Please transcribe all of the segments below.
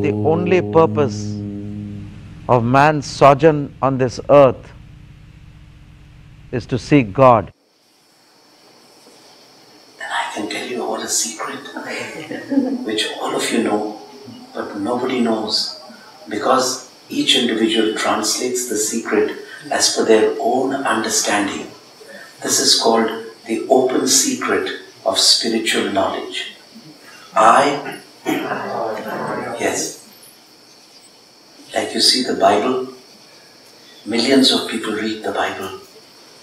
the only purpose of man's sojourn on this earth is to seek God. Then I can tell you all a secret which all of you know, but nobody knows, because each individual translates the secret as per their own understanding. This is called the open secret of spiritual knowledge. Yes. Like you see the Bible, millions of people read the Bible,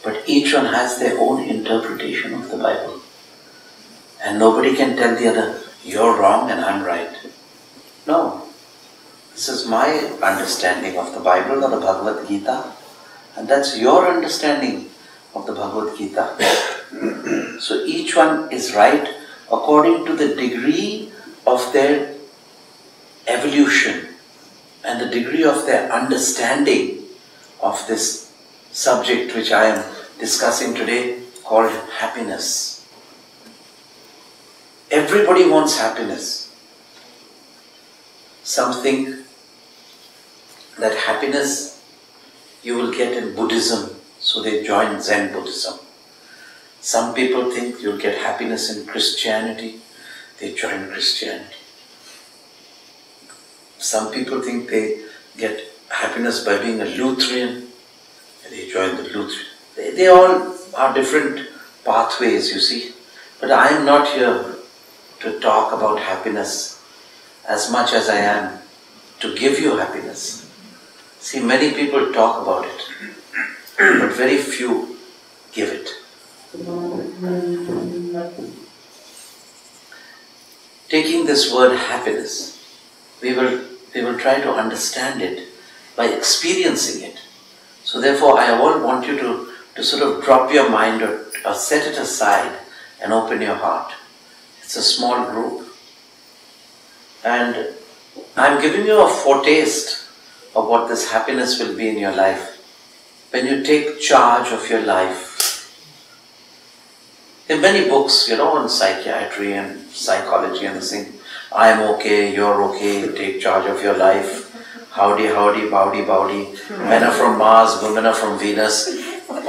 but each one has their own interpretation of the Bible. And nobody can tell the other, you're wrong and I'm right. No. This is my understanding of the Bible or the Bhagavad Gita, and that's your understanding of the Bhagavad Gita. So each one is right according to the degree of their evolution and the degree of their understanding of this subject which I am discussing today, called happiness. Everybody wants happiness. Some think that happiness you will get in Buddhism, so they join Zen Buddhism. Some people think you'll get happiness in Christianity, they join Christianity. Some people think they get happiness by being a Lutheran, and they join the Lutheran. They all are different pathways, you see. But I am not here to talk about happiness as much as I am to give you happiness. See, many people talk about it, but very few give it. Taking this word happiness, we will try to understand it by experiencing it. So therefore, I all want you to sort of drop your mind or set it aside and open your heart. It's a small group, and I'm giving you a foretaste of what this happiness will be in your life. When you take charge of your life. There are many books, on psychiatry and psychology and this thing. I am okay, you're okay, take charge of your life. Howdy, howdy, bowdy, bowdy. Men are from Mars, women are from Venus. But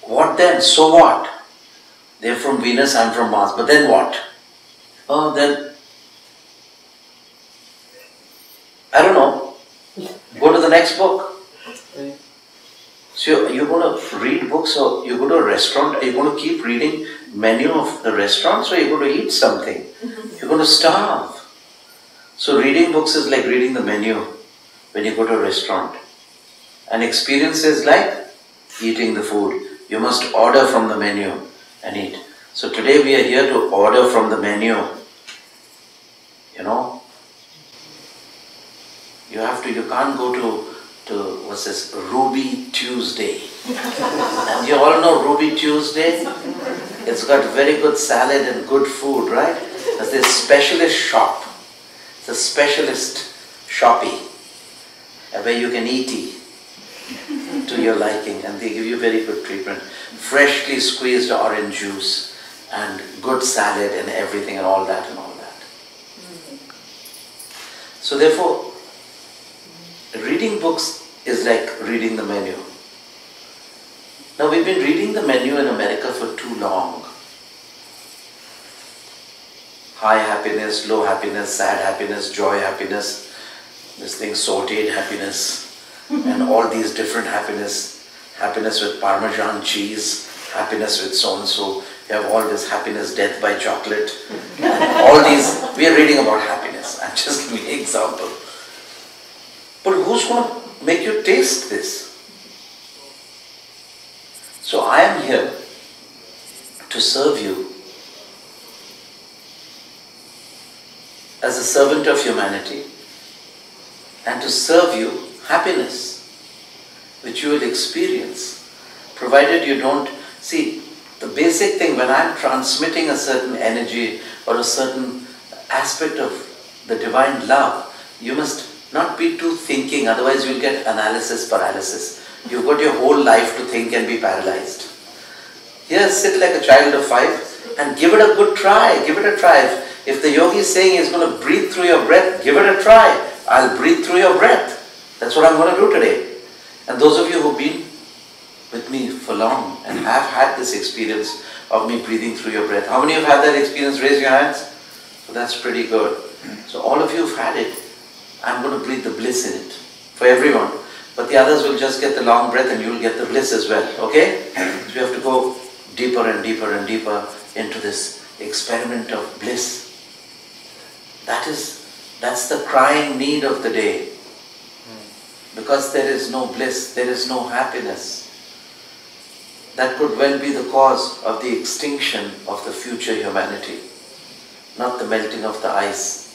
what then? So what? They're from Venus, I'm from Mars. But then what? Oh, then, I don't know. Go to the next book. So you're going to read books, or you go to a restaurant, are you going to keep reading menu of the restaurant, so you're going to eat something. You're going to starve. So reading books is like reading the menu when you go to a restaurant. And experience is like eating the food. You must order from the menu and eat. So today we are here to order from the menu. You can't go to what's this, Ruby Tuesday. And you all know Ruby Tuesday? It's got very good salad and good food, right? That's this specialist shop. It's a specialist shoppy where you can eat to your liking, and they give you very good treatment. Freshly squeezed orange juice and good salad and everything and all that. So therefore, reading books is like reading the menu. Now we've been reading the menu in America for too long. High happiness, low happiness, sad happiness, joy happiness, this thing sauteed happiness, and all these different happiness. Happiness with Parmesan cheese, happiness with so-and-so. You have all this happiness, death by chocolate. And all these, we are reading about happiness. I'm just giving an example. But who's going to make you taste this? So I am here to serve you as a servant of humanity and to serve you happiness, which you will experience, provided you don't see the basic thing. When I'm transmitting a certain energy or a certain aspect of the divine love, you must not be too thinking, otherwise you'll get analysis paralysis. You've got your whole life to think and be paralyzed. Here, sit like a child of 5 and give it a good try. Give it a try. If the yogi is saying he's going to breathe through your breath, give it a try. I'll breathe through your breath. That's what I'm going to do today. And those of you who've been with me for long and have had this experience of me breathing through your breath. How many have had that experience? Raise your hands. So that's pretty good. So all of you have had it. I'm going to breathe the bliss in it for everyone. But the others will just get the long breath and you'll get the bliss as well. Okay? So you have to go deeper and deeper and deeper into this experiment of bliss. That's the crying need of the day. Because there is no bliss, there is no happiness. That could well be the cause of the extinction of the future humanity. Not the melting of the ice,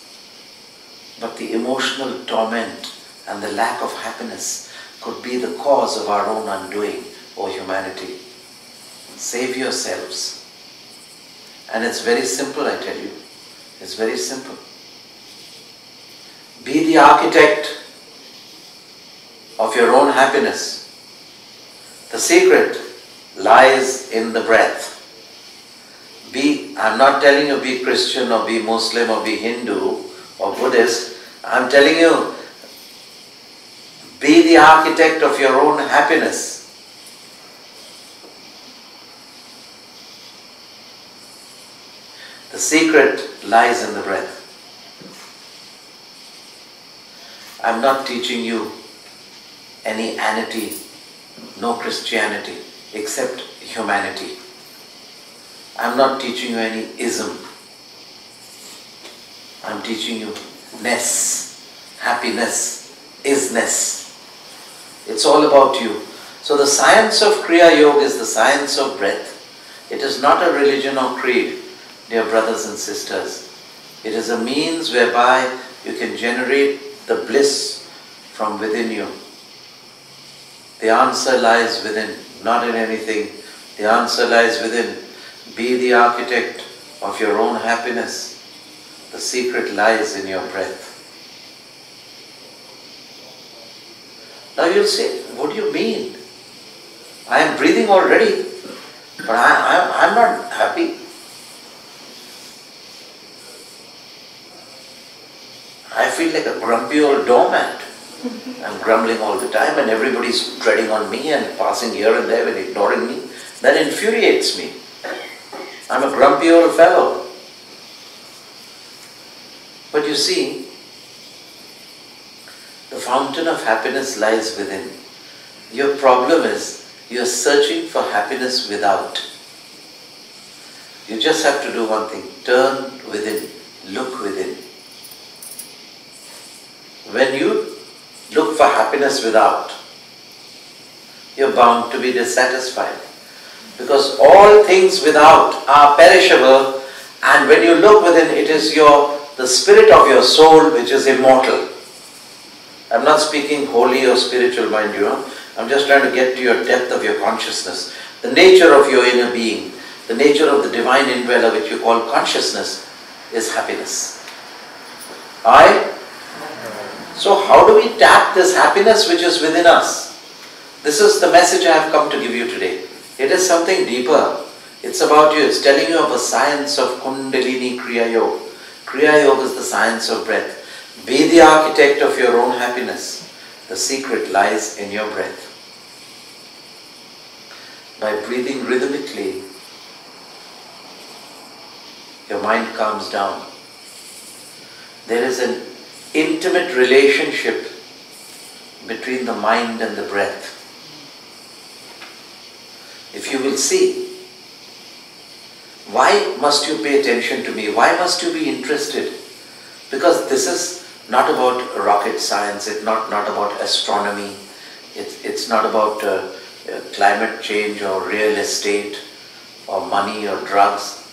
but the emotional torment and the lack of happiness could be the cause of our own undoing, O humanity. Save yourselves. And it's very simple, I tell you. It's very simple. Be the architect of your own happiness. The secret lies in the breath. I'm not telling you be Christian or be Muslim or be Hindu or Buddhist. I'm telling you, be the architect of your own happiness. The secret lies in the breath. I'm not teaching you any anity, no Christianity, except humanity. I'm not teaching you any ism. I'm teaching you ness, happiness, isness. It's all about you. So the science of Kriya Yoga is the science of breath. It is not a religion or creed, dear brothers and sisters. It is a means whereby you can generate the bliss from within you. The answer lies within, not in anything. The answer lies within. Be the architect of your own happiness. The secret lies in your breath. Now you'll say, what do you mean? I am breathing already, but I'm not happy. I feel like a grumpy old doormat. I'm grumbling all the time and everybody's treading on me and passing here and there and ignoring me. That infuriates me. I'm a grumpy old fellow. But you see, the fountain of happiness lies within. Your problem is you're searching for happiness without. You just have to do one thing. Turn within. Look within. When you look for happiness without, you're bound to be dissatisfied. Because all things without are perishable, and when you look within, it is the spirit of your soul which is immortal. I'm not speaking holy or spiritual, mind you. I'm just trying to get to your depth of your consciousness. The nature of your inner being, the nature of the divine indweller which you call consciousness is happiness. Aye? So how do we tap this happiness which is within us? This is the message I have come to give you today. It is something deeper. It's about you. It's telling you of a science of Kundalini Kriya Yoga. Kriya Yoga is the science of breath. Be the architect of your own happiness. The secret lies in your breath. By breathing rhythmically, your mind calms down. There is an intimate relationship between the mind and the breath. If you will see, why must you pay attention to me? Why must you be interested? Because this is not about rocket science, it's not about astronomy, it's not about climate change or real estate or money or drugs.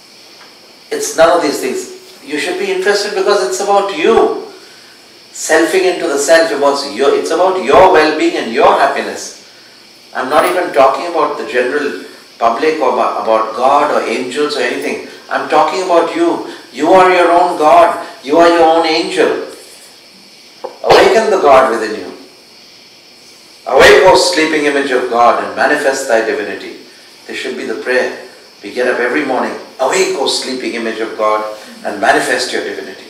It's none of these things. You should be interested because it's about you. Selfing into the self, it's about your well-being and your happiness. I'm not even talking about the general public or about God or angels or anything. I'm talking about you. You are your own God. You are your own angel. Awaken the God within you. Awake, O sleeping image of God, and manifest thy divinity. This should be the prayer. We get up every morning. Awake, O sleeping image of God, and manifest your divinity.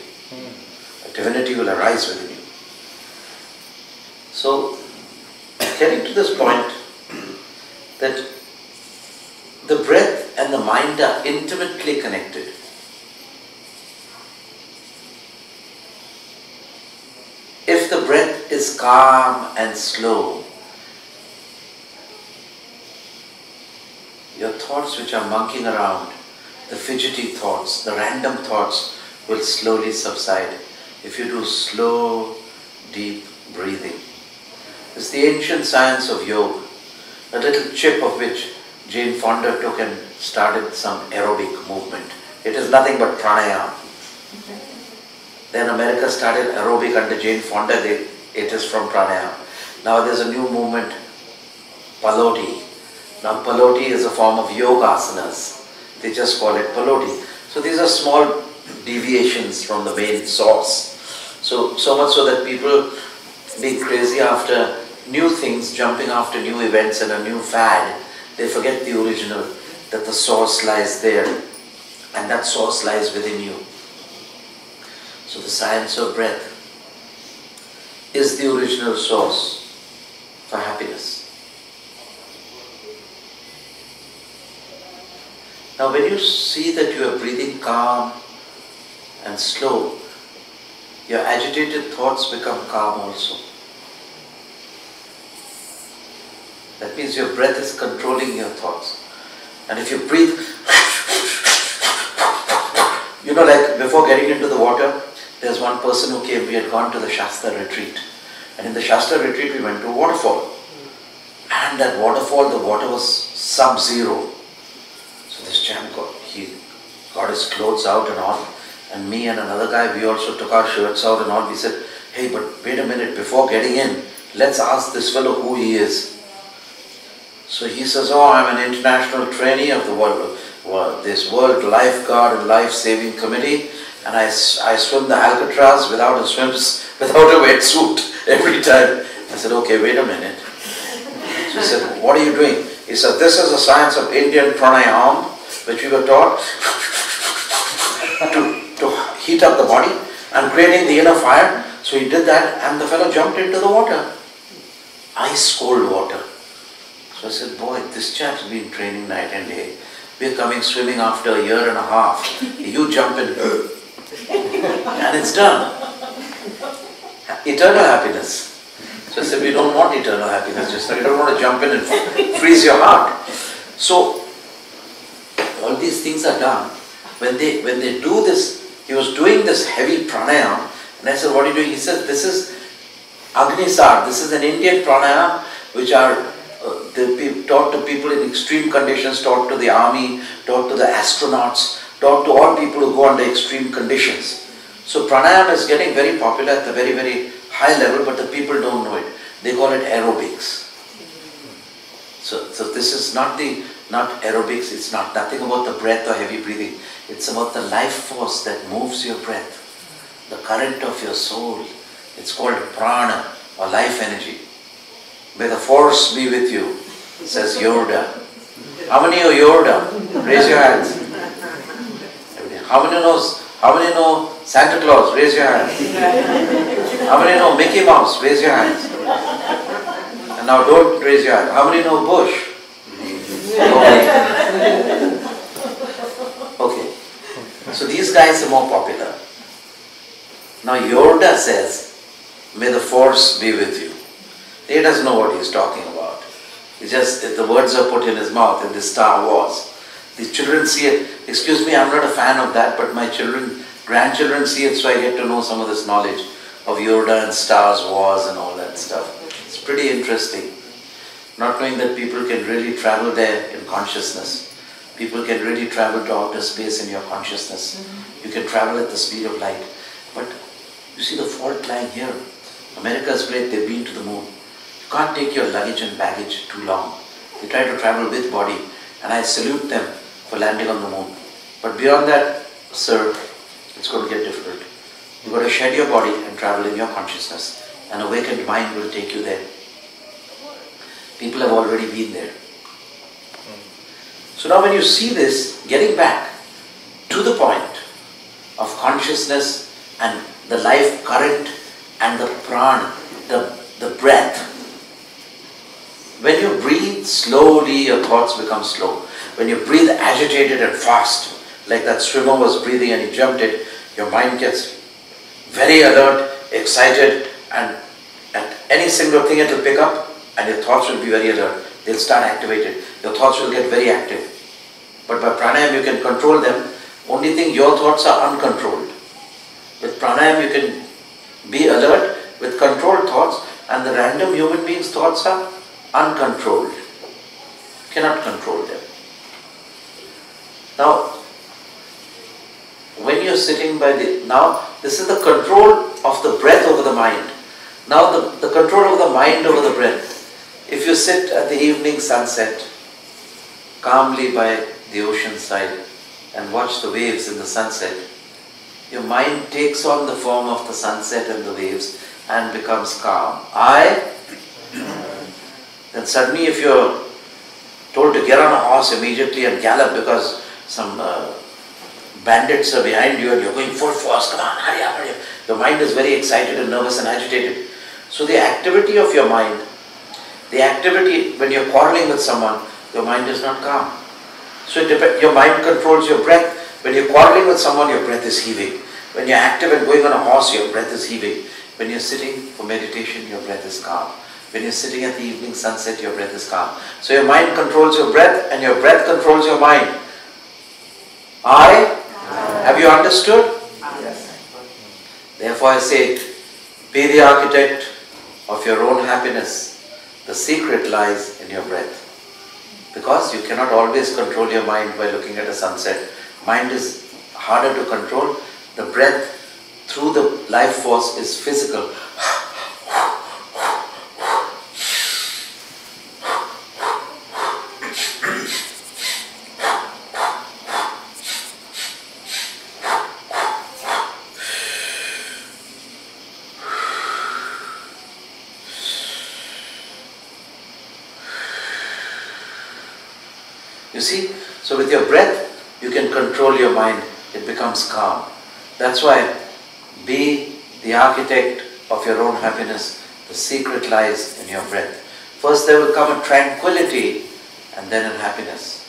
Divinity will arise within you. So, getting to this point that the breath and the mind are intimately connected. If the breath is calm and slow, your thoughts which are monkeying around, the fidgety thoughts, the random thoughts will slowly subside if you do slow, deep breathing. It's the ancient science of yoga, a little chip of which Jane Fonda took and started some aerobic movement. It is nothing but pranayama. Then America started aerobic under Jane Fonda, it is from pranayama. Now there's a new movement, Paloti. Now Paloti is a form of yoga asanas. They just call it Paloti. So these are small deviations from the main source. So much so that people being crazy after new things, jumping after new events and a new fad, they forget the original, that the source lies there, and that source lies within you. So the science of breath is the original source for happiness. Now when you see that you are breathing calm and slow, your agitated thoughts become calm also. That means your breath is controlling your thoughts. And if you breathe, like before getting into the water, there's one person who came, we had gone to the Shasta retreat. And in the Shasta retreat we went to a waterfall. And that waterfall, the water was sub-zero. So this chap he got his clothes out and all. And me and another guy, we also took our shirts out and all. We said, hey, but wait a minute, before getting in, let's ask this fellow who he is. So he says, oh, I'm an international trainee of the this World Lifeguard and Life Saving Committee, and I swim the Alcatraz without a wetsuit every time. I said, okay, wait a minute. So he said, what are you doing? He said, this is the science of Indian pranayama, which we were taught to heat up the body and creating the inner fire. So he did that, and the fellow jumped into the water. Ice cold water. So I said, boy, this chap's been training night and day. We're coming swimming after a year and a half. You jump in, and it's done. Eternal happiness. So I said, we don't want eternal happiness, just like you don't want to jump in and freeze your heart. So, all these things are done. When they do this, he was doing this heavy pranayama, and I said, what are you doing? He said, this is Agnisar, this is an Indian pranayama, which are taught to people in extreme conditions, taught to the army, taught to the astronauts, taught to all people who go under extreme conditions. So pranayama is getting very popular at the very, very high level, but the people don't know it. They call it aerobics. So this is not aerobics, it's nothing about the breath or heavy breathing. It's about the life force that moves your breath, the current of your soul. It's called prana, or life energy. May the force be with you, says Yoda. How many are Yoda? Raise your hands. How many know Santa Claus? Raise your hands. How many know Mickey Mouse? Raise your hands. And now don't raise your hand. How many know Bush? Okay. So these guys are more popular. Now Yoda says, may the force be with you. He doesn't know what he's talking about. It's just that the words are put in his mouth in this Star Wars. The children see it. Excuse me, I'm not a fan of that, but my grandchildren see it, so I get to know some of this knowledge of Yoda and Star Wars and all that stuff. It's pretty interesting. Not knowing that people can really travel there in consciousness. People can really travel to outer space in your consciousness. You can travel at the speed of light. But you see the fault lying here. America is great, they've been to the moon. You can't take your luggage and baggage too long. They try to travel with body, and I salute them for landing on the moon. But beyond that, sir, it's going to get difficult. You've got to shed your body and travel in your consciousness. An awakened mind will take you there. People have already been there. So now when you see this, getting back to the point, of consciousness and the life current and the prana, the breath. When you breathe slowly, your thoughts become slow. When you breathe agitated and fast, like that swimmer was breathing and he jumped it, your mind gets very alert, excited, and at any single thing it will pick up and your thoughts will be very alert. They'll start activated. Your thoughts will get very active. But by pranayama you can control them. Only thing, your thoughts are uncontrolled. With pranayama you can be alert with controlled thoughts, and the random human being's thoughts are uncontrolled. You cannot control them. Now, when you're sitting by now this is the control of the breath over the mind. Now the control of the mind over the breath. If you sit at the evening sunset, calmly by the ocean side and watch the waves in the sunset, your mind takes on the form of the sunset and the waves and becomes calm. Then suddenly if you're told to get on a horse immediately and gallop because some bandits are behind you and you're going full force, come on, hurry up, hurry up. Your mind is very excited and nervous and agitated. So the activity of your mind, the activity when you're quarreling with someone, your mind is not calm. So your mind controls your breath. When you're quarreling with someone, your breath is heaving. When you're active and going on a horse, your breath is heaving. When you're sitting for meditation, your breath is calm. When you're sitting at the evening sunset, your breath is calm. So your mind controls your breath and your breath controls your mind. Have you understood? Yes. Therefore I say, be the architect of your own happiness. The secret lies in your breath. Because you cannot always control your mind by looking at a sunset. Mind is harder to control. The breath through the life force is physical. You see, so with your breath, you can control your mind. It becomes calm. That's why be the architect of your own happiness. The secret lies in your breath. First there will come a tranquility and then a happiness.